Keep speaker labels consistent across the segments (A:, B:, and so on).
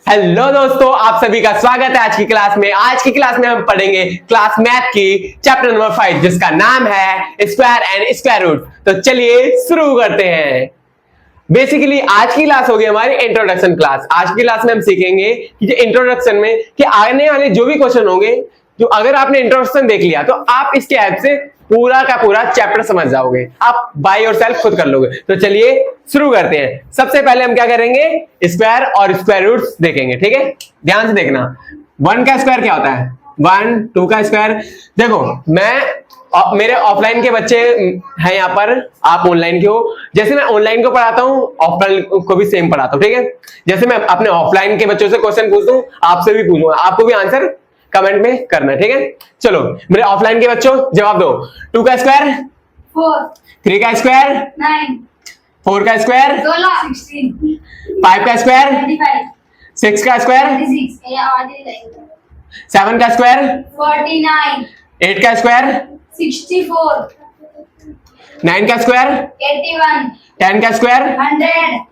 A: Hello दोस्तों, आप सभी का स्वागत है आज की क्लास में। आज की क्लास में हम पढ़ेंगे क्लास मैथ की चैप्टर नंबर 5 जिसका नाम है स्क्वायर एंड स्क्वायर रूट। तो चलिए शुरू करते हैं। बेसिकली आज की क्लास होगी हमारी इंट्रोडक्शन क्लास। आज की क्लास में हम सीखेंगे कि जो इंट्रोडक्शन में कि आने वाले जो भी क्वेश्चन होंगे, जो अगर आपने इंट्रोडक्शन देख लिया तो आप इसके हेल्प से पूरा का पूरा चैप्टर समझ जाओगे, आप बाय योरसेल्फ खुद कर लोगे। तो चलिए शुरू करते हैं। सबसे पहले हम क्या करेंगे, स्क्वायर और स्क्वायर रूट्स देखेंगे। ठीक है, ध्यान से देखना। 1 का स्क्वायर क्या होता है, 1, 2 का स्क्वायर। देखो मेरे ऑफलाइन के बच्चे हैं यहाँ पर, आप ऑनलाइन के हो। जैसे मैं ऑनलाइन को पढ़ाता हूँ, ऑफलाइन को भी सेम पढ़ाता हूँ। ठीक है, जैसे मैं अपने ऑफलाइन के बच्चों से क्वेश्चन पूछता हूँ, आपसे भी पूछूंगा, आपको भी आंसर कमेंट में करना है। ठीक है, चलो मेरे ऑफलाइन के बच्चों जवाब दो। 2 का स्क्वायर
B: 4,
A: 3 का स्क्वायर
B: 9,
A: 4 का स्क्वायर
B: 16, 16,
A: 5 का स्क्वायर
B: 25,
A: 6 का स्क्वायर
B: 26,
A: 7 का स्क्वायर
B: 49,
A: 8 का स्क्वायर
B: 64,
A: 9 का स्क्वायर
B: 81,
A: 10 का स्क्वायर
B: 100,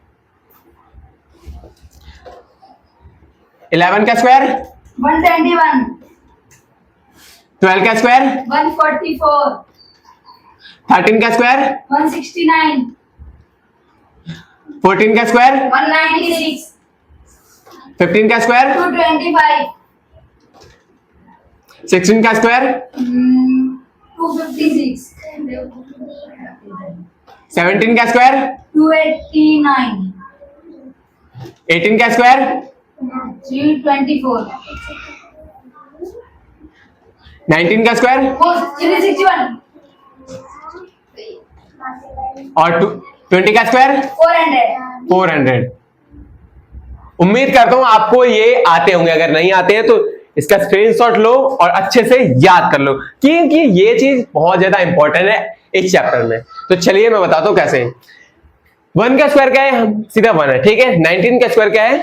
A: 11 का स्क्वायर
B: 121,
A: 12 का स्क्वायर
B: 144,
A: 13 का स्क्वायर
B: 169,
A: 14 का स्क्वायर
B: 196,
A: 15 का स्क्वायर
B: 225,
A: 16 का स्क्वायर
B: 256,
A: 17 का स्क्वायर
B: 289,
A: 18 का स्क्वायर
B: 324,
A: 19 का स्क्वायर
B: 361,
A: और 20 का स्क्वायर
B: 400,
A: 400। उम्मीद करता हूं आपको ये आते होंगे। अगर नहीं आते हैं तो इसका स्क्रीनशॉट लो और अच्छे से याद कर लो, क्योंकि ये चीज बहुत ज्यादा इंपॉर्टेंट है इस चैप्टर में। तो चलिए मैं बताता हूं कैसे। 1 का स्क्वायर क्या है, हम सीधा 1 है। ठीक है, 19 का स्क्वायर क्या है,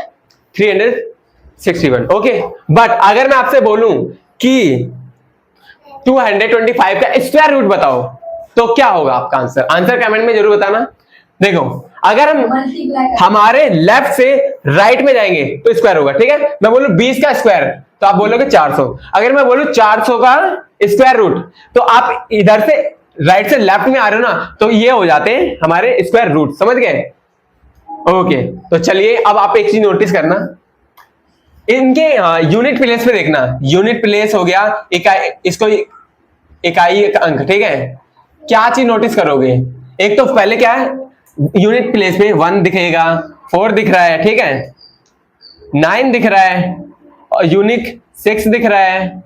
A: 361। ओके, बट अगर मैं आपसे बोलूं कि 225 का स्क्वायर रूट बताओ तो क्या होगा आपका आंसर? आंसर कमेंट में जरूर बताना। देखो, अगर हम हमारे लेफ्ट से राइट में जाएंगे तो स्क्वायर होगा। ठीक है, मैं बोलूं 20 का स्क्वायर तो आप बोलोगे 400। अगर मैं बोलूं 400 का स्क्वायर रूट तो आप इधर से राइट से लेफ्ट में आ रहे हो ना, तो ये हो जाते हैं हमारे स्क्वायर रूट। समझ गए? ओके, तो चलिए अब आप एक चीज नोटिस करना, इनके यूनिट प्लेस पे देखना। यूनिट प्लेस हो गया इकाई, इसको इकाई एक अंक। ठीक है, क्या चीज नोटिस करोगे? एक तो पहले क्या है, यूनिट प्लेस में 1 दिखेगा, 4 दिख रहा है, ठीक है, 9 दिख रहा है, और यूनिक 6 दिख रहा है,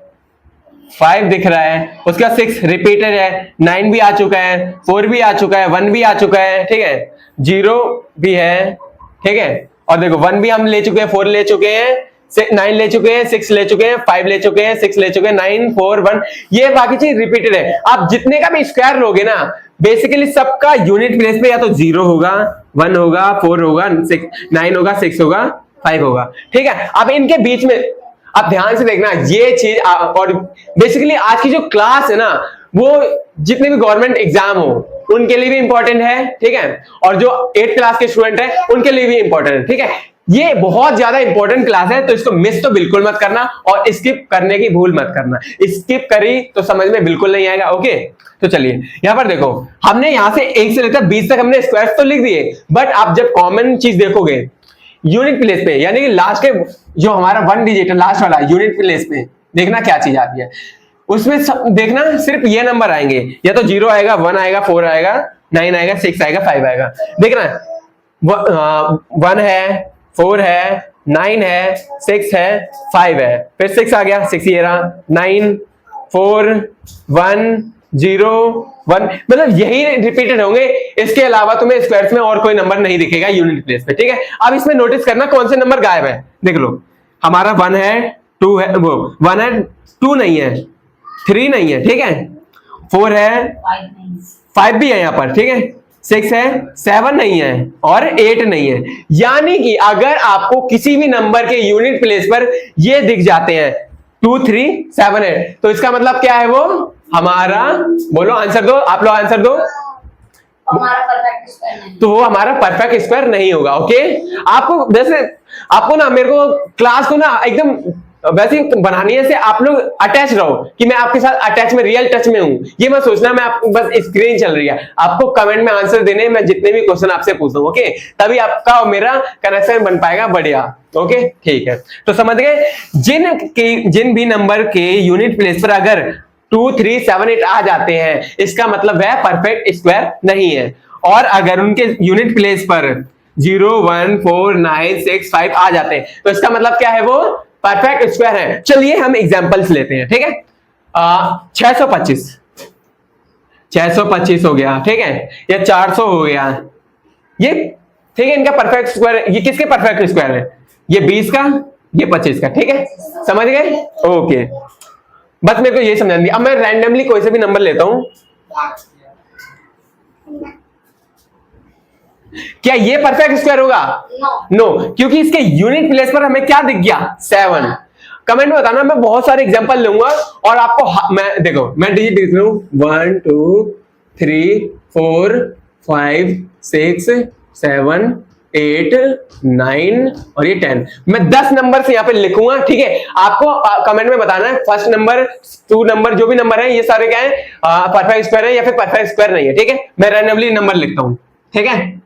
A: 5 दिख रहा है, उसके बाद 6 रिपीटेड है, 9 भी आ चुका है, 4 भी आ चुका है, 1 भी आ चुका है, ठीक है, 0 भी है, ठीक है, और देखो 1 भी हम ले चुके हैं, 4 ले चुके हैं, 9 ले चुके हैं, 6 ले चुके हैं, 5 ले चुके हैं, 6 ले चुके हैं, 9, 4, 1, ये बाकी चीज रिपीटेड है। आप जितने का भी स्क्वायर लोगे ना, बेसिकली सबका यूनिट प्लेस पे या तो 0 होगा, 1 होगा, 4 होगा, 6, 9 होगा, 6 होगा, 5 होगा। ठीक है, अब इनके बीच में आप ध्यान से देखना ये चीज। और बेसिकली आज की जो क्लास है ना, वो जितने भी गवर्नमेंट एग्जाम हो उनके लिए भी इंपॉर्टेंट है। ठीक है, और जो 8th क्लास के स्टूडेंट है उनके लिए भी इंपॉर्टेंट है। ठीक है, ये बहुत ज्यादा इंपॉर्टेंट क्लास है, तो इसको मिस तो बिल्कुल मत करना और स्किप करने की भूल मत करना। स्किप करी तो समझ में बिल्कुल नहीं आएगा। ओके, तो चलिए यहां पर देखो, हमने यहां से 1 से लेकर 20 तक हमने स्क्वायर्स तो लिख दिए, बट आप जब कॉमन चीज देखोगे यूनिट प्लेस पे, यानी कि लास्ट के जो हमारा 1 डिजिट है लास्ट वाला यूनिट प्लेस पे, देखना क्या चीज आती है उसमें। देखना सिर्फ ये नंबर आएंगे, या तो 0 आएगा, 1 आएगा, 4 आएगा, 9 आएगा, 6 आएगा, 5 आएगा। देखना 1 है, 4 है, 9 है, 6 है, 5 है, फिर 6 आ गया, 6 ये रहा, 9, 4, 1, 0, 1, मतलब यही रिपीटेड होंगे। इसके अलावा तुम्हें स्क्वायर्स में और कोई नंबर नहीं दिखेगा यूनिट प्लेस पे। ठीक है, अब इसमें नोटिस करना कौन से नंबर गायब है। देख लो, हमारा 1 है, 2 है, वो 1 है, 2 नहीं है, 3 नहीं है, ठीक है, 4 है, 5 भी है यहाँ पर, ठीक है, 6 है, 7 नहीं है, और 8 नहीं है। यानी कि अगर आपको किसी भी नंबर के यूनिट प्लेस पर ये दिख जाते हैं 2, 3, 7, 8, तो इसका मतलब क्या है, वो हमारा, बोलो आंसर दो, आप लोग आंसर दो।
B: हमारा परफेक्ट स्क्वायर नहीं।
A: तो वो हमारा परफेक्ट स्क्वायर नहीं होगा। ओके, आपको जैसे आपको ना मेरे को क्लास को ना एकदम वैसे ही बनानी है, से आप लोग अटैच रहो कि मैं आपके साथ अटैच में रियल टच में हूं, ये मत सोचना मैं आपको बस स्क्रीन चल रही है, आपको कमेंट में आंसर देने, मैं जितने भी क्वेश्चन आपसे पूछूं, ओके, तभी आपका और मेरा कनेक्शन बन पाएगा बढ़िया। ओके ठीक है, तो समझ गए, जिन भी नंबर के यूनिट प्लेस पर अगर 2, 3, 7, 8 आ जाते हैं, इसका मतलब है परफेक्ट स्क्वायर नहीं है। और अगर उनके यूनिट प्लेस पर 0, 1, 4, 9, 6, 5 आ जाते हैं, तो इसका मतलब क्या है, वो परफेक्ट स्क्वायर है। चलिए हम एग्जांपल्स लेते हैं, ठीक है। 625 हो गया, ठीक है, या 400 हो गया, ये ठीक है, इनका परफेक्ट स्क्वायर, ये किसके परफेक्ट स्क्वायर है, ये 20 का, ये 25 का, ठीक है, समझ गए। ओके, बस मेरे को ये समझा दिया। अब मैं रैंडमली कोई से भी नंबर लेता हूं, क्या ये परफेक्ट स्क्वायर होगा? नो, क्योंकि इसके यूनिट प्लेस पर हमें क्या दिख गया, 7। कमेंट में बताना, मैं बहुत सारे एग्जांपल लूंगा और आपको मैं देखो, मैं डिजिट लिख रहा हूं 1, 2, 3, 4, 5, 6, 7, 8, 9 और ये 10। मैं 10 नंबर से यहाँ पे लिखूंगा, ठीक है। आपको कमेंट में बताना है फर्स्ट नंबर, 2 नंबर, जो भी नंबर है, ये सारे क्या है, परफेक्ट स्क्वायर है या फिर परफेक्ट स्क्वायर नहीं है, ठीक है। मैं रैंडमली नंबर लिखता हूं, ठीक है।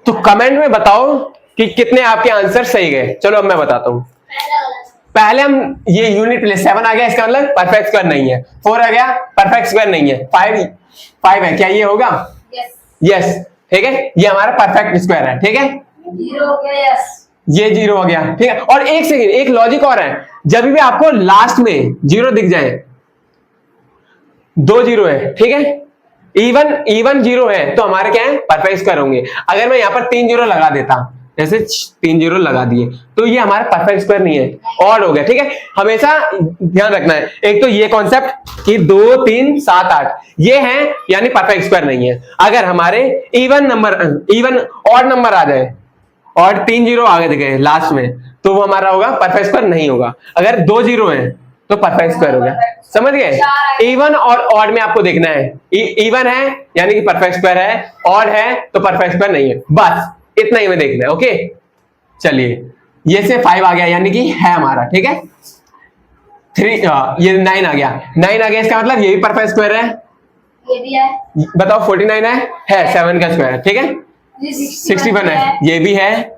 A: तो कमेंट में बताओ कि कितने आपके आंसर सही गए। चलो अब मैं बताता हूं। पहले हम ये यूनिट प्लेस 7 आ गया, इसका मतलब परफेक्ट स्क्वायर नहीं है। 4 आ गया, परफेक्ट स्क्वायर नहीं है। 5 है, क्या ये होगा? यस, ठीक है, ये हमारा परफेक्ट स्क्वायर है, ठीक है।
B: 0 हो गया, यस, ये
A: 0 हो गया, ठीक है। और एक सेकेंड, एक लॉजिक और है, जब भी आपको लास्ट में 0 दिख जाए, 2 0 है, ठीक है, इवन 0 है, तो हमारे क्या है, परफेक्ट स्क्वायर होंगे। अगर मैं यहाँ पर 3 0 लगा देता, जैसे 3 0 लगा दिए, तो ये हमारा परफेक्ट स्क्वायर नहीं है, ऑड हो गया, ठीक है। हमेशा ध्यान रखना है, एक तो ये कॉन्सेप्ट कि 2, 3, 7, 8 ये है, यानी परफेक्ट स्क्वायर नहीं है। अगर हमारे इवन ऑड नंबर आ जाए और 3 0 आगे गए लास्ट में, तो वो हमारा होगा परफेक्ट स्क्वायर नहीं होगा। अगर 2 0 है तो परफेक्ट स्क्वायर हो गया, समझ गए। इवन और ऑड में आपको देखना है, इवन है यानी कि परफेक्ट स्क्वायर है, ऑड है तो परफेक्ट स्क्वायर नहीं है, बस इतना ही में देखना है। ओके, चलिए, ये से 5 आ गया यानी कि है हमारा, ठीक है। 3 ये 9 आ गया, 9 आ गया, इसका मतलब ये भी परफेक्ट स्क्वायर है,
B: ये भी है,
A: बताओ 49 है 7 का स्क्वायर, ठीक है। 61 है, ये भी है,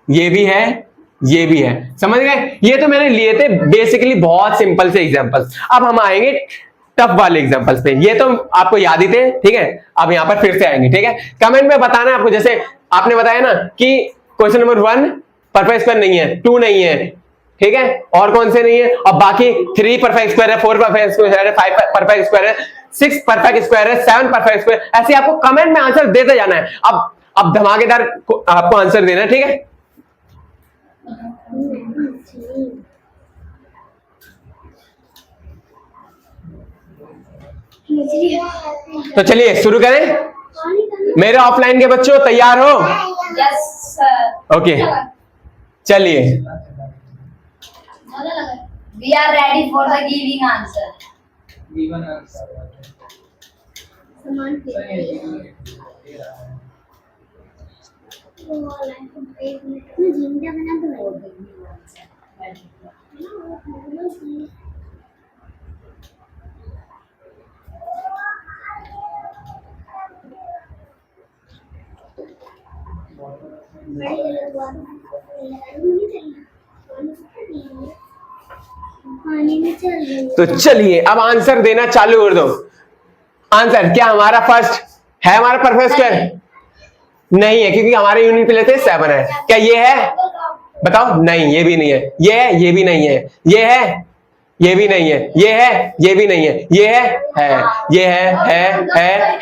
A: ये भी है, ये भी है, समझ गए। ये तो मैंने लिए थे बेसिकली बहुत सिंपल से एग्जांपल्स। अब हम आएंगे टफ वाले एग्जांपल्स पे, ये तो आपको याद ही थे, ठीक है। अब यहाँ पर फिर से आएंगे, ठीक है। कमेंट में बताना है आपको, जैसे आपने बताया ना कि क्वेश्चन नंबर 1 परफेक्ट स्क्वायर नहीं है, 2 नहीं है, ठीक है, और कौन से नहीं है, और बाकी 3 परफेक्ट स्क्वायर है, 4 परफेक्ट स्क्वायर है, 5 परफेक्ट स्क्वायर है, 6 परफेक्ट स्क्वायर है, 7 परफेक्ट स्क्वायर, ऐसे आपको कमेंट में आंसर देते जाना है। अब धमाकेदार आपको आंसर देना है, ठीक है। तो चलिए शुरू करें। मेरे ऑफलाइन के बच्चों तैयार हो?
B: Yes sir.
A: ओके, चलिए।
B: We are ready for the giving answer.
A: तो चलिए अब आंसर देना चालू कर दो। आंसर क्या हमारा फर्स्ट है, हमारा परफेक्ट स्क्वायर नहीं है, क्योंकि हमारे यूनिट पे लेते 7 है। क्या ये है, बताओ? नहीं, ये भी नहीं है, ये है, ये भी नहीं है, ये है, ये भी नहीं है, ये है, ये भी नहीं है, ये है, ये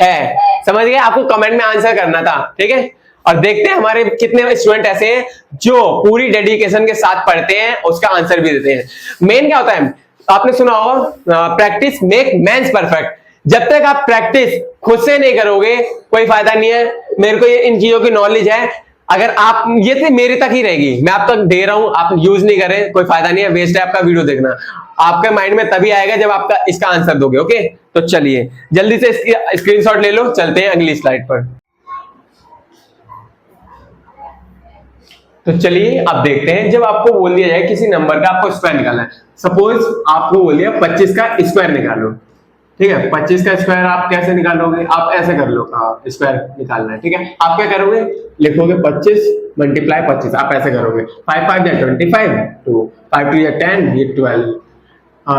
A: है। समझ गए? आपको कमेंट में आंसर करना था, ठीक है। और देखते हैं हमारे कितने स्टूडेंट ऐसे हैं जो पूरी डेडिकेशन के साथ पढ़ते हैं, उसका आंसर भी देते हैं। मेन क्या होता है, आपने सुना होगा प्रैक्टिस मेक मैन्स परफेक्ट। जब तक आप प्रैक्टिस खुद से नहीं करोगे कोई फायदा नहीं है। मेरे को ये इन चीजों की नॉलेज है, अगर आप ये थे मेरे तक ही रहेगी, मैं आप तक दे रहा हूं, आप यूज नहीं करें कोई फायदा नहीं है, वेस्ट है आपका वीडियो देखना। आपके माइंड में तभी आएगा जब आपका इसका आंसर दोगे। ओके, तो चलिए जल्दी से इसकी स्क्रीनशॉट ले लो, चलते हैं अगली स्लाइड पर। तो चलिए अब देखते हैं, जब आपको बोल दिया जाए किसी नंबर का आपको स्क्वायर निकालना है, सपोज आपको बोल दिया 25 का स्क्वायर निकालो, ठीक है। 25 का स्क्वायर आप कैसे निकालोगे, आप ऐसे कर लो, स्क्वायर निकालना है, ठीक है। आप क्या करोगे, लिखोगे 25 मल्टीप्लाई 25, आप ऐसे करोगे 5 5 25, 2 5 2 10, ये 12,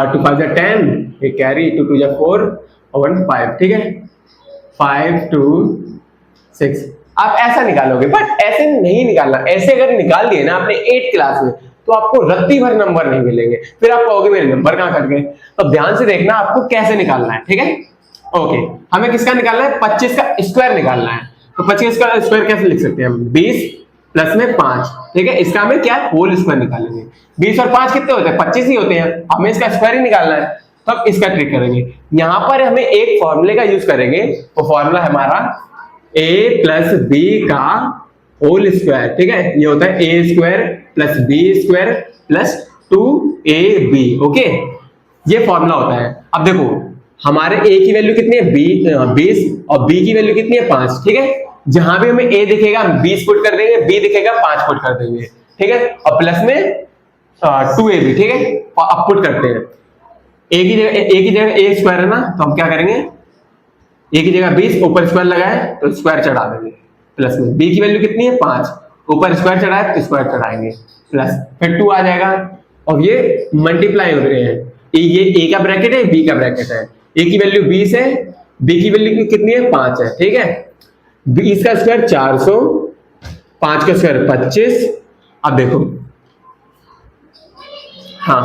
A: 2 5 10, ये कैरी, 2 2 4 और 1 5, ठीक है। 5 2 6 आप ऐसा निकालोगे, बट ऐसे नहीं निकालना। ऐसे अगर निकाल दिए ना आपने 8th क्लास में तो आपको रत्ती भर नंबर नहीं मिलेंगे, फिर आप कहोगे मेरे नंबर कहां कट गए। तो ध्यान से देखना आपको कैसे निकालना है, ठीक है। ओके, हमें किसका निकालना है, 25 का स्क्वायर निकालना है। तो 25 का स्क्वायर कैसे लिख सकते हैं हम, 20 प्लस में 5, ठीक है। इसका हमें क्या होल स्क्वायर निकालेंगे। 20 और 5 कितने होते हैं, 25 ही होते हैं, हमें इसका स्क्वायर ही निकालना है। तो अब इसका ट्रिक करेंगे, यहां पर हमें एक फॉर्मूले का यूज करेंगे, वो फॉर्मूला हमारा a प्लस बी का होल स्क्वायर, ठीक है। ये होता है A square plus B square plus 2ab, okay, ये फॉर्मूला होता है। अब देखो हमारे a की वैल्यू कितनी है, 20, और b की वैल्यू कितनी है 5, ठीक है। जहां भी हमें a दिखेगा हम 20 पुट कर देंगे, b दिखेगा 5 पुट कर देंगे, ठीक है। और प्लस में 2ab, ठीक है। अब पुट करते हैं, a की जगह a स्क्वायर है ना, तो हम क्या करेंगे, a की जगह 20, ऊपर स्क्वायर लगाए तो स्क्वायर चढ़ा देंगे, प्लस में b की वैल्यू कितनी है 5, ऊपर स्क्वायर चढ़ाए तो स्क्वायर चढ़ाएंगे, प्लस फिर 2 आ जाएगा। और ये मल्टीप्लाई हो रहे हैं, ये a का ब्रैकेट है, b का ब्रैकेट है। a की वैल्यू 20 है, b की वैल्यू कितनी है 5 है, ठीक है। 20 का स्क्वायर 400, 5 का स्क्वायर 25। अब देखो हाँ,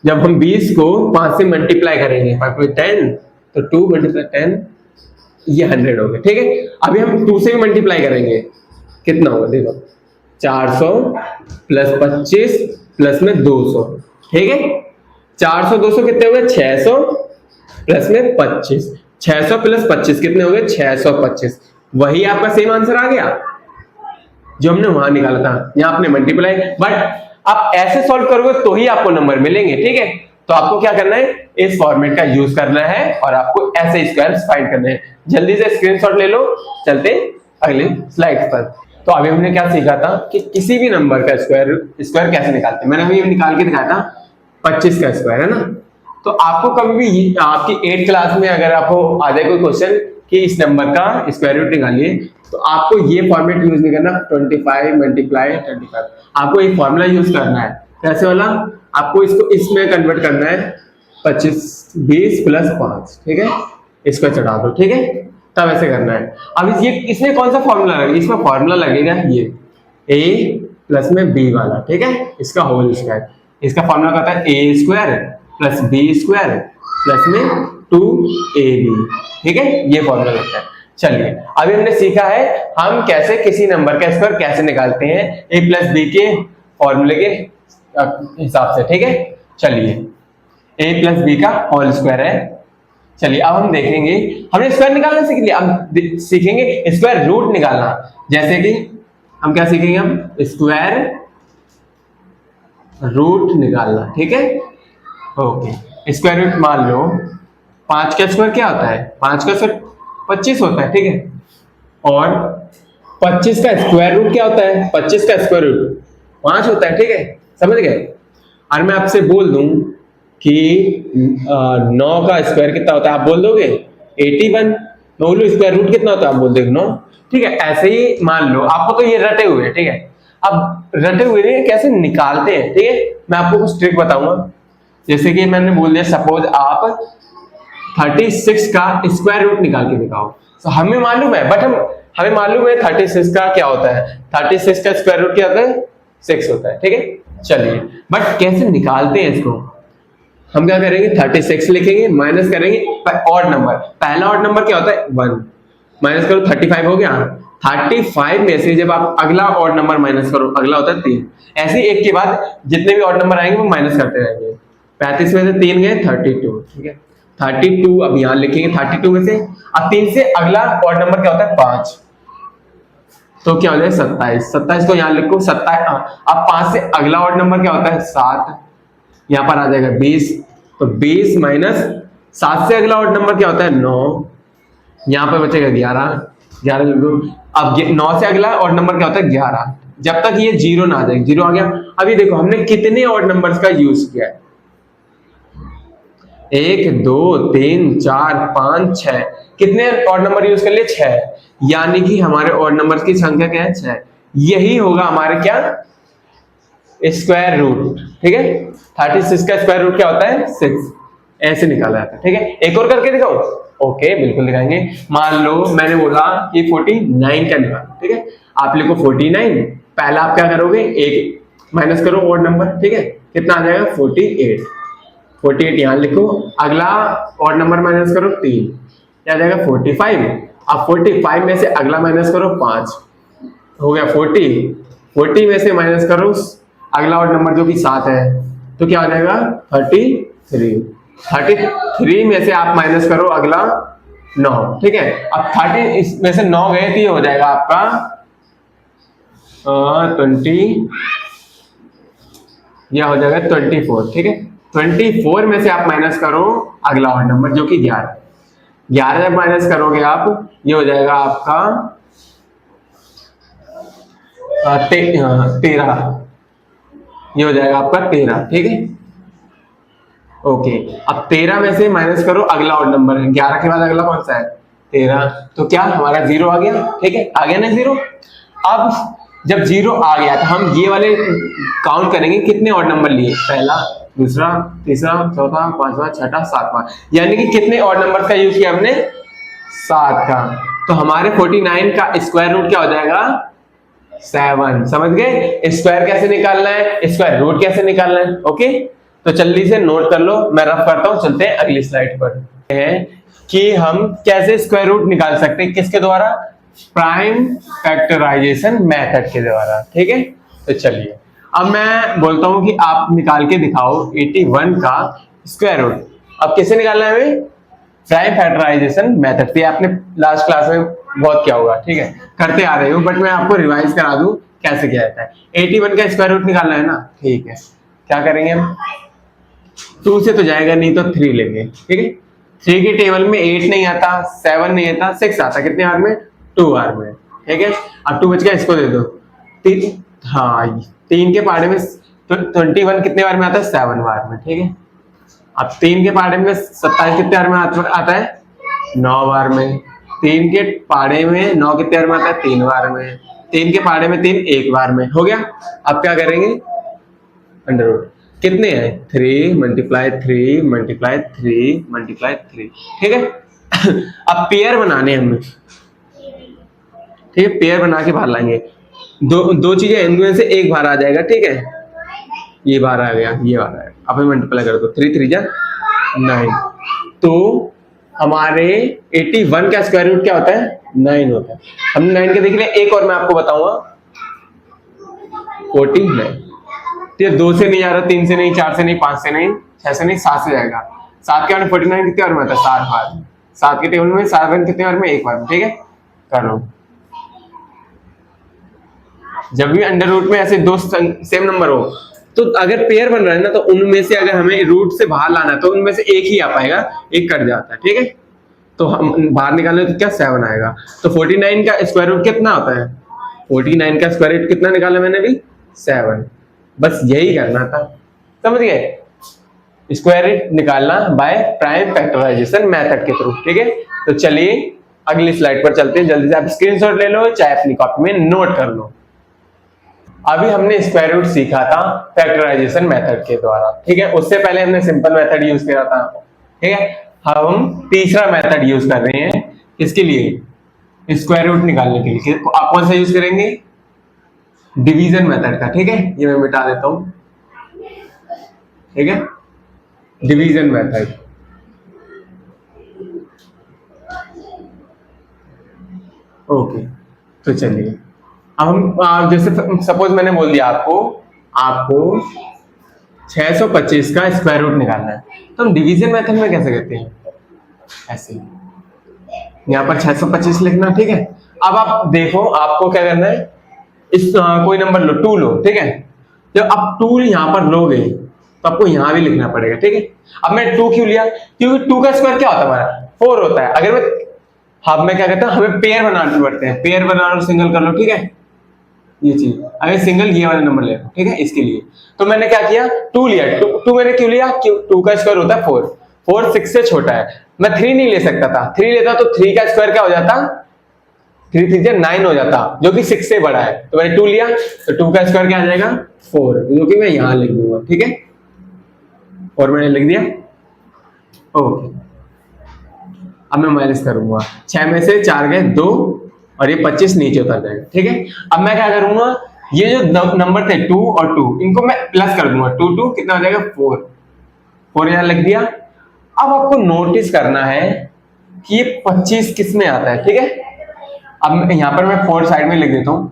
A: जब हम 20 को 5 से मल्टीप्लाई करेंगे 5 × 10, तो 2 × 10 ये 100 हो गया, ठीक है। अभी हम 2 से भी मल्टीप्लाई करेंगे, कितना होगा देखो, 400 प्लस 25 प्लस में 200, ठीक है। 400 200 कितने हो गए, 600 प्लस में 25, 600 प्लस 25 कितने हो गए, 625। वही आपका सेम आंसर आ गया जो हमने वहां निकाला था, यहाँ आपने मल्टीप्लाई। बट आप ऐसे सॉल्व करोगे तो ही आपको नंबर मिलेंगे, ठीक है। तो आपको क्या करना है, इस फॉर्मेट का यूज करना है और आपको ऐसे स्क्वायर फाइंड करने हैं। जल्दी से स्क्रीनशॉट ले लो, चलते अगले स्लाइड पर। तो अभी हमने क्या सीखा था कि किसी भी नंबर का स्क्वायर कैसे निकालते हैं। मैंने अभी निकाल के दिखाया था 25 का स्क्वायर, है ना। तो आपको कभी भी आपकी 8th क्लास में अगर आपको आ जाए कोई क्वेश्चन कि इस नंबर का स्क्वायर रूट निकालिए, तो आपको ये फॉर्मेट यूज नहीं करना, 25 मल्टीप्लाई 25, आपको एक फॉर्मूला यूज करना है। कैसे वाला, आपको इसको इसमें कन्वर्ट करना है, 20 प्लस 5, ठीक है, इसको चढ़ा दो, ठीक है, तब ऐसे करना है। अब ये इसमें कौन सा फॉर्मूला लगेगा, इसमें फॉर्मूला लगेगा ये a प्लस में b वाला, ठीक है, इसका होल स्क्वायर। इसका फॉर्मूला कहता है a square plus b square plus में 2ab, ठीक है, ये फॉर्मूला लगता है। चलिए अभी हमने सीखा है हम कैसे किसी नंबर का स्क्वायर कैसे निकालते हैं a प्लस b के फॉर्मूले के हिसाब से, ठीक है। चलिए a प्लस b का होल स्क्वायर है। चलिए अब हम देखेंगे, हमने स्क्वायर निकालना सीख लिया, अब सीखेंगे स्क्वायर रूट निकालना। जैसे कि हम क्या सीखेंगे, हम स्क्वायर रूट निकालना, ठीक है। ओके, स्क्वायर रूट मान लो 5 का स्क्वायर क्या होता है, 5 का स्क्वायर 25 होता है, ठीक है। और 25 का स्क्वायर रूट क्या होता है, 25 का स्क्वायर रूट 5 होता है, ठीक है, समझ गए। और मैं आपसे बोल दूं कि 9 का स्क्वायर कितना होता है, आप बोल दोगे 81। मैं बोलूं स्क्वायर रूट कितना होता है, आप बोल दोगे 9, ठीक है। ऐसे ही मान लो, आपको तो ये रटे हुए, ठीक है। अब रटे हुए नहीं कैसे निकालते हैं, ठीक है, मैं आपको कुछ ट्रिक बताऊंगा। जैसे कि मैंने बोल दिया, सपोज आप 36 का स्क्वायर रूट निकाल के दिखाओ। तो हमें मालूम है, बट हमें मालूम है 36 का क्या होता है, 36 का स्क्वायर रूट क्या होता है, 6 होता है, ठीक है। चलिए बट कैसे निकालते हैं इसको, हम क्या करेंगे, 36 लिखेंगे, माइनस करेंगे ऑड नंबर। पहला ऑड नंबर क्या होता है, 1, माइनस करो 35 हो गया, 35 में से जब आप अगला ऑड नंबर माइनस करो, अगला होता है 3, ऐसे एक के बाद जितने भी ऑड नंबर आएंगे वो माइनस करते रहेंगे। 35 में से 3 गए 32, ठीक है। 32 अब यहां लिखेंगे 32 में से, अब 3 से अगला ऑड नंबर क्या होता है 5, तो क्या हो जाए 27। 27 को यहां लिखो 27। अब 5 से अगला ऑड नंबर क्या होता है 7, यहां पर आ जाएगा 20, तो 20 माइनस 7 से अगला ऑड नंबर क्या होता है 9, यहां पर बचेगा 11, 11 लिखो। अब 9 से अगला ऑड नंबर क्या होता है 11, जब तक ये जीरो ना आ जाए, जीरो आ गया। अभी देखो हमने कितने ऑड नंबर्स का यूज किया है, 1 2 3 4 5 6, कितने ऑड नंबर यूज कर लिए 6, यानी कि हमारे ऑड नंबर्स की संख्या क्या है 6, यही होगा हमारे क्या स्क्वायर रूट, ठीक है। 36 का स्क्वायर रूट क्या होता है 6, ऐसे निकाला जाता है, ठीक है। एक और करके दिखाओ, ओके बिल्कुल दिखाएंगे। मान लो मैंने बोला कि 49 का निकालो, ठीक है। आप लिखो 49, पहला आप क्या करोगे एक माइनस करो ऑड नंबर, ठीक है, कितना आ जाएगा 48, 48 यहां लिखो, अगला ऑड नंबर माइनस करो 3, क्या आ जाएगा 45। अब 45 में से अगला माइनस करो 5, हो गया 40, 40 में से माइनस करो अगला ऑड नंबर जो कि 7 है, तो क्या आ जाएगा 33, 33 में से आप माइनस करो अगला 9, ठीक है। अब 30 इसमें से 9 गए तो ये हो जाएगा आपका 20, यह हो जाएगा 24, ठीक है। 24 में से आप माइनस करो अगला ऑड नंबर जो कि 11, 11 जब माइनस करोगे आप ये हो जाएगा आपका 13, ये हो जाएगा आपका 13, ठीक है। ओके, अब 13 में से माइनस करो अगला ऑड नंबर, 11 के बाद अगला कौन सा है 13, तो क्या हमारा 0 आ गया, ठीक है, आ गया ना 0। अब जब 0 आ गया तो हम ये वाले काउंट करेंगे कितने ऑड नंबर लिए, पहला दूसरा तीसरा चौथा पांचवा छठा सातवां, यानी कि कितने ऑड नंबर का यूज किया हमने 7 का, तो हमारे 49 का स्क्वायर रूट क्या हो जाएगा 7। समझ गए स्क्वायर कैसे निकालना है, स्क्वायर रूट कैसे निकालना है। ओके, तो जल्दी से नोट कर लो, मैं रफ करता हूं, चलते हैं अगली स्लाइड पर। है कि हम कैसे स्क्वायर रूट निकाल सकते हैं, किसके द्वारा, प्राइम फैक्टराइजेशन मेथड के द्वारा, ठीक है। तो चलिए अब मैं बोलता हूं कि आप निकाल के दिखाओ 81 का स्क्वायर रूट। अब कैसे निकालना है हमें, प्राइम फैक्टराइजेशन मेथड से, आपने लास्ट क्लास में बहुत किया होगा, ठीक है, करते आ रहे हो, बट मैं आपको रिवाइज करा दूं कैसे किया जाता है। 81 का स्क्वायर रूट निकालना है ना, ठीक है, क्या करेंगे हम, 2 से तो जाएगा नहीं तो 3 लेंगे, ठीक है। 3 के टेबल में 8 नहीं आता, 7 नहीं आता, 6 आता, कितने बार में 2 बार में, ठीक है। अब 2 बच गया, इसको दे दो 3, हाँ 3 के पार्ट में 21 कितने बार में आता है 7 बार में, ठीक है। अब 3 के पार्ट में 27 कितने बार में आता है 9 बार में, 3 के पाड़े में 9 कितने बार में आता है 3 बार में, 3 के पाड़े में 3 1 बार में, हो गया। अब क्या करेंगे अंडर रूट कितने हैं 3 मल्टीप्लाई 3 मल्टीप्लाई 3 मल्टीप्लाई 3, ठीक है। अब पेयर बनाने हमें, ठीक है, पेयर बना के बाहर लाएंगे, दो चीजें इनमें से एक बाहर आ जाएगा, ठीक है, ये बाहर आ गया, ये बाहर आ गया, अब मल्टीप्लाई कर दो 3 3 जा 9, तो हमारे 81 का स्क्वायर रूट क्या होता है 9 होता है। हमने 9 के देख लिया, एक और मैं आपको बताऊंगा 49, तो 2 से नहीं आ रहा, 3 से नहीं, 4 से नहीं, 5 से नहीं, 6 से नहीं, 7 से जाएगा। 7 के बाद 49 कितने बार में आता है 7 बार, 7 के टेबल में 7 कितने बार में 1 बार में, ठीक है। करो, जब भी अंडर रूट में ऐसे दो सेम नंबर हो तो अगर पेयर बन रहा है ना, तो उनमें से अगर हमें रूट से बाहर लाना है तो उनमें से एक ही आ पाएगा, एक कट जाता है, ठीक है। तो हम बाहर निकालें तो क्या 7 आएगा, तो 49 का स्क्वायर रूट कितना होता है, 49 का स्क्वायर रूट कितना निकाला मैंने अभी 7, बस यही करना था, समझ गए, स्क्वायर रूट निकालना बाय प्राइम फैक्टराइजेशन मेथड के थ्रू, ठीक है। तो चलिए अगली स्लाइड पर चलते हैं, जल्दी से आप स्क्रीनशॉट ले लो चाहे अपनी कॉपी में नोट कर लो। अभी हमने स्क्वायर रूट सीखा था फैक्टराइजेशन मेथड के द्वारा, ठीक है, उससे पहले हमने सिंपल मेथड यूज किया था, ठीक है। हम तीसरा मेथड यूज कर रहे हैं, किसके लिए, स्क्वायर रूट निकालने के लिए। आप कौन सा यूज करेंगे, डिवीजन मेथड का, ठीक है, ये मैं मिटा देता हूं, ठीक है, डिवीजन मेथड। ओके, तो चलिए अब हम जैसे सपोज मैंने बोल दिया आपको 625 का स्क्वायर रूट निकालना है, तो हम डिवीजन मेथड में कैसे करते हैं, ऐसे यहाँ पर 625 लिखना, ठीक है। अब आप देखो आपको क्या करना है, इस कोई नंबर लो, 2 लो, ठीक है। जब आप 2 यहाँ पर लोगे तो आपको यहाँ भी लिखना पड़ेगा, ठीक है। अब मैं 2 क्यों लिया, क्योंकि 2 का स्क्वायर क्या होता है हमारा 4 होता है। अगर मैं क्या कहता हूँ, हमें पेयर बनाने पड़ते हैं, पेयर बना लो, सिंगल कर लो, ठीक है। ये चीज अगर सिंगल ये वाला नंबर ले लो, ठीक है। इसके लिए तो मैंने क्या किया, 2 लिया। 2 मैंने क्यों लिया, 2 का स्क्वायर होता है 4 6 से छोटा है। मैं 3 नहीं ले सकता था, 3 लेता तो 3 का स्क्वायर क्या हो जाता, 3 3 9 हो जाता, जो कि 6 से बड़ा है। तो मैंने 2 लिया, तो 2 का स्क्वायर क्या आ जाएगा 4, जो कि मैं यहां लिख दूंगा, ठीक है। और मैंने लिख दिया, ओके। अब मैं माइनस करूंगा, 6 में से 4 गए 2 और ये 25 नीचे उतर जाएगा, ठीक है। अब मैं क्या करूंगा, ये जो नंबर थे 2 और 2 इनको मैं प्लस कर दूंगा, 2 2 कितना हो जाएगा 4 यहां लिख दिया। अब आपको नोटिस करना है कि ये 25 किस में आता है, ठीक है। अब यहाँ पर मैं 4 साइड में लिख देता हूं,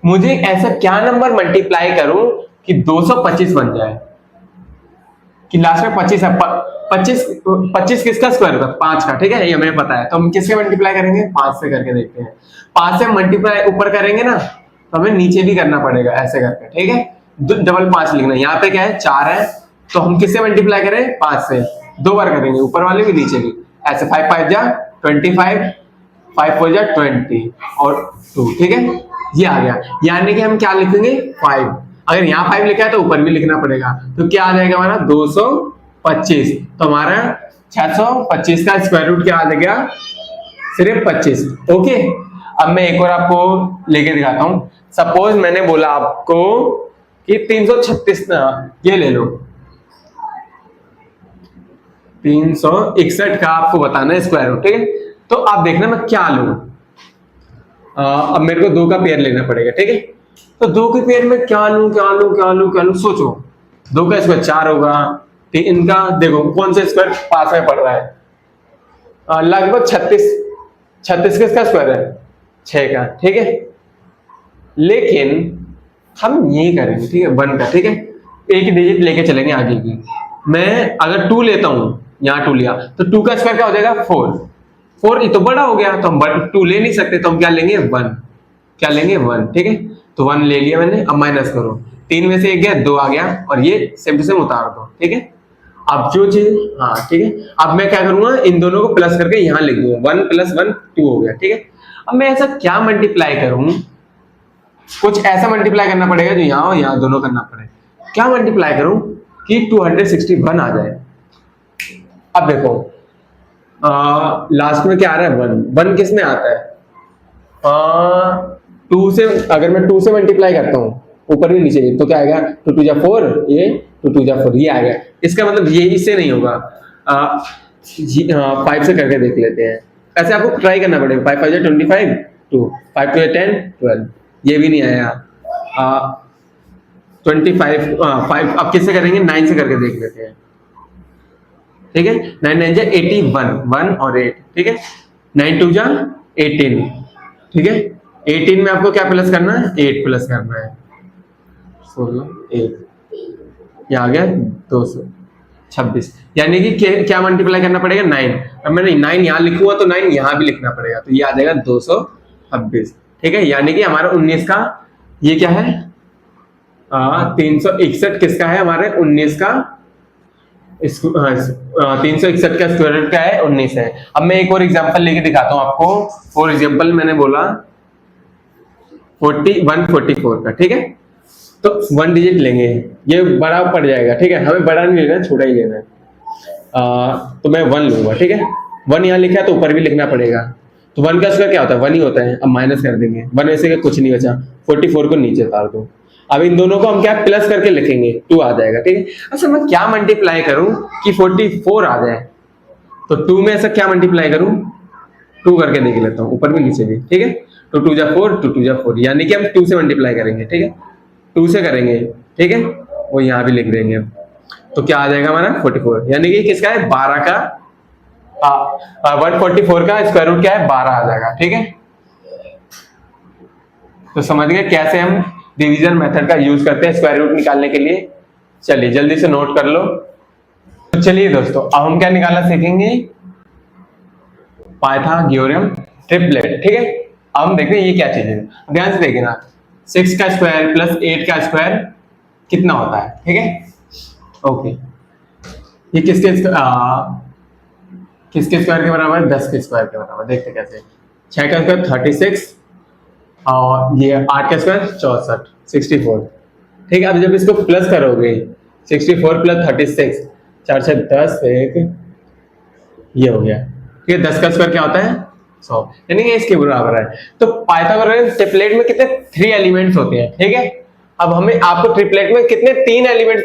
A: मुझे ऐसा क्या नंबर मल्टीप्लाई करूं कि 225 बन जाए, कि लास्ट में 25 है। 25 किसका स्क्वायर होगा 5 का, ठीक है, ये हमें पता है। तो हम किससे मल्टीप्लाई करेंगे, 5 से करके देखते हैं। 5 से मल्टीप्लाई ऊपर करेंगे ना, तो हमें नीचे भी करना पड़ेगा ऐसे करके, ठीक है। डबल 5 लिखना, यहाँ पे क्या है 4 है, तो हम किससे मल्टीप्लाई करें 5 से, 2 बार करेंगे, ऊपर वाले भी नीचे भी ऐसे। 5 5 जा 25, 5 4 जा 20 और 2, ठीक है। ये आ गया, यानी कि हम क्या लिखेंगे 5। अगर यहाँ 5 लिखा है तो ऊपर भी लिखना पड़ेगा, तो क्या आ जाएगा हमारा 225। तो हमारा 625 का स्क्वायर रूट क्या आ जाएगा, सिर्फ 25, ओके। अब मैं एक और आपको लेके दिखाता हूं। सपोज मैंने बोला आपको कि 336, ये ले लो 361 का आपको बताना है स्क्वायर रूट, ठीक है। तो आप देखना मैं क्या लूं, अब मेरे को 2 का पेयर लेना पड़ेगा, ठीक है। तो 2 के पेयर में क्या लूं, सोचो। 2 का स्क्वायर 4 होगा, ठीक। इनका देखो कौन सा स्क्वायर पास में पड़ रहा है, लगभग 36 किसका स्क्वायर है 6 का, ठीक है। लेकिन हम ये करेंगे, ठीक है 1 का, ठीक है। एक डिजिट लेके चलेंगे आगे की। मैं अगर 2 लेता हूं, यहाँ 2 लिया, तो 2 का स्क्वायर क्या हो जाएगा 4 ये तो बड़ा हो गया, तो हम 2 ले नहीं सकते, तो हम क्या लेंगे 1, क्या लेंगे 1, ठीक है। तो 1 ले लिया मैंने। अब माइनस करो, 3 में से 1 गया 2 आ गया, और ये सेम टू सेम उतार दो, ठीक है। अब जो चीज, हाँ ठीक है। अब मैं क्या करूंगा, इन दोनों को प्लस करके यहाँ लिख दूंगा, 1 + 1 2 हो गया, ठीक है। अब मैं ऐसा क्या मल्टीप्लाई करूं, कुछ ऐसा मल्टीप्लाई करना पड़ेगा जो यहाँ और यहाँ दोनों करना पड़े। क्या मल्टीप्लाई करूं कि 261 आ जाए। अब देखो लास्ट में क्या आ रहा है 1 किस में आता है, 2 से। अगर मैं 2 से मल्टीप्लाई करता हूँ ऊपर भी नीचे भी, तो क्या आएगा 2 2 जा 4, ये 2 2 जा 4, ये आएगा। इसका मतलब ये इससे नहीं होगा, 5 से करके देख लेते हैं। ऐसे आपको ट्राई करना पड़ेगा। 5 5 जा 25, 2 5 2 10 12, ये भी नहीं आया। 25 5 अब किससे करेंगे, 9 से करके देख लेते हैं, ठीक है। 9 9 जा 81, 1 और 8, ठीक है। 9 2 जा 18, ठीक है। 18 में आपको क्या प्लस करना है, 8 प्लस करना है, 16 8, ये आ गया 226। यानी कि क्या मल्टीप्लाई करना पड़ेगा 9। अब मैंने 9 यहाँ लिखूंगा तो 9 यहाँ भी लिखना पड़ेगा, तो ये आ जाएगा 226, ठीक है। यानी कि हमारा 19 का ये क्या है, 361 किसका है, हमारे 19 का 361 का स्क्वायर रूट क्या है 19 है। अब मैं एक और एग्जांपल लेके दिखाता हूं आपको। फॉर एग्जांपल मैंने बोला 144 का, ठीक है। तो 1 डिजिट लेंगे, ये बड़ा पड़ जाएगा, ठीक है। हमें बड़ा नहीं लेना है, छोटा ही लेना है। तो मैं 1 लूंगा, ठीक है। 1 यहाँ लिखा है तो ऊपर भी लिखना पड़ेगा। तो 1 का स्क्वायर क्या होता है 1 ही होता है। अब माइनस कर देंगे, 1 में से कुछ नहीं बचा, 44 को नीचे उतार दो। अब इन दोनों को हम क्या प्लस करके लिखेंगे, 2 आ जाएगा, ठीक है। अच्छा मैं क्या मल्टीप्लाई करूं कि 44 आ जाए, तो 2 में ऐसा क्या मल्टीप्लाई करूं, 2 करके देख लेता हूं, ऊपर भी नीचे भी, ठीक है। तो 2 जा 4, 2 2 जा 4, यानी कि हम 2 से मल्टीप्लाई करेंगे, ठीक है। 2 से करेंगे, ठीक है, वो यहाँ भी लिख देंगे। तो क्या आ जाएगा हमारा 44, यानी कि किसका है 12 का 144 का स्क्वायर रूट क्या है 12 आ जाएगा, ठीक है। तो समझ गए कैसे हम डिवीजन मेथड का यूज करते हैं स्क्वायर रूट निकालने के लिए। चलिए जल्दी से नोट कर लो। तो चलिए दोस्तों अब हम क्या निकालना सीखेंगे, पाइथागोरम ट्रिपलेट। ठीक है, अब हम देखते हैं ये क्या चीज है। ध्यान से देखिए ना, 6 का स्क्वायर प्लस 8 का स्क्वायर कितना होता है। ठीक है, ओके, ये किसके स्क्वायर के बराबर है? 10 के स्क्वायर के बराबर। देखते कैसे। 6 का स्क्वायर 36 और ये 8 का स्क्वायर 64, 64। ठीक है, अब जब इसको प्लस करोगे 64 प्लस 36, 4 से 10, एक ये हो गया। ठीक है, 10 का स्क्वायर क्या होता है? 100, यानी कि इसके बराबर है। तो पाइथागोरस ट्रिपलेट में कितने 3 एलिमेंट्स होते हैं। ठीक है, अब हमें आपको ट्रिपलेट में कितने 3 एलिमेंट,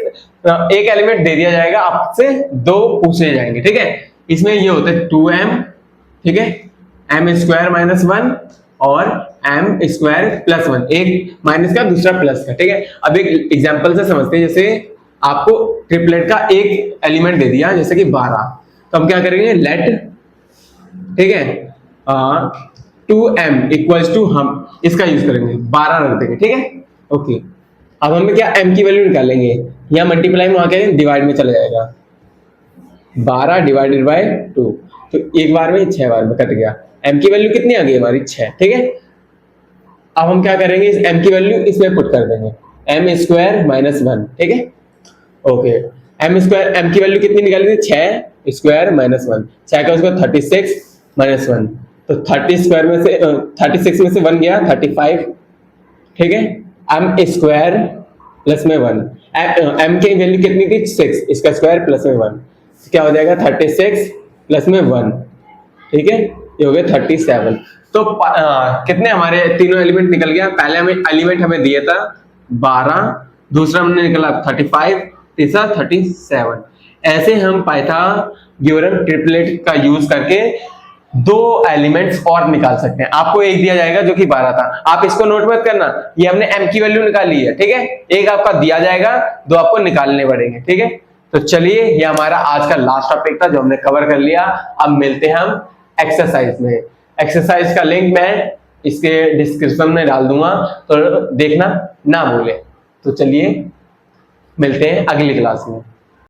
A: एक एलिमेंट दे दिया जाएगा, आपसे 2 पूछे जाएंगे। ठीक है, इसमें ये होते हैं 2m, ठीक है, m स्क्वायर माइनस 1 और m स्क्वायर प्लस 1, एक माइनस का दूसरा प्लस का। ठीक है, अब एक एग्जांपल से समझते हैं। जैसे आपको ट्रिपलेट का एक एलिमेंट दे दिया जैसे कि 12, तो हम क्या करेंगे, लेट, ठीक है, 2m इक्वल्स टू, हम इसका यूज करेंगे 12 रख देंगे। ठीक है, ओके, अब हमें क्या m की वैल्यू निकालेंगे, यहाँ मल्टीप्लाई में वहां क्या डिवाइड में चला जाएगा, 12 डिवाइडेड बाय 2, तो एक बार में 6 बार में कट गया। m की वैल्यू कितनी आ गई हमारी 6। ठीक है, अब हम क्या करेंगे, इस m की वैल्यू इसमें पुट कर देंगे, m स्क्वायर माइनस 1। ठीक है, ओके, m स्क्वायर, m की वैल्यू कितनी निकाली थी, 6 स्क्वायर माइनस 1, 6 का उसका 36 माइनस 1, तो 30 स्क्वायर में से 36 में से 1 गया 35। ठीक है, m स्क्वायर प्लस में 1, m की वैल्यू कितनी थी 6, इसका स्क्वायर प्लस में 1, क्या हो जाएगा 36 प्लस में 1। ठीक है, ये हो गया 37। तो कितने हमारे तीनों एलिमेंट निकल गया। पहले हमें एलिमेंट हमें दिया था 12, दूसरा हमने निकला 35, तीसरा 37। ऐसे हम पाइथागोरस ट्रिपलेट का यूज करके 2 एलिमेंट्स और निकाल सकते हैं। आपको एक दिया जाएगा जो कि 12 था, आप इसको नोट मत करना, ये हमने m की वैल्यू निकाली है। ठीक है, एक आपका दिया जाएगा, 2 आपको निकालने पड़ेंगे। ठीक है, तो चलिए ये हमारा आज का लास्ट टॉपिक था जो हमने कवर कर लिया। अब मिलते हैं हम एक्सरसाइज में। एक्सरसाइज का लिंक मैं इसके डिस्क्रिप्शन में डाल दूंगा, तो देखना ना भूले। तो चलिए मिलते हैं अगली क्लास में।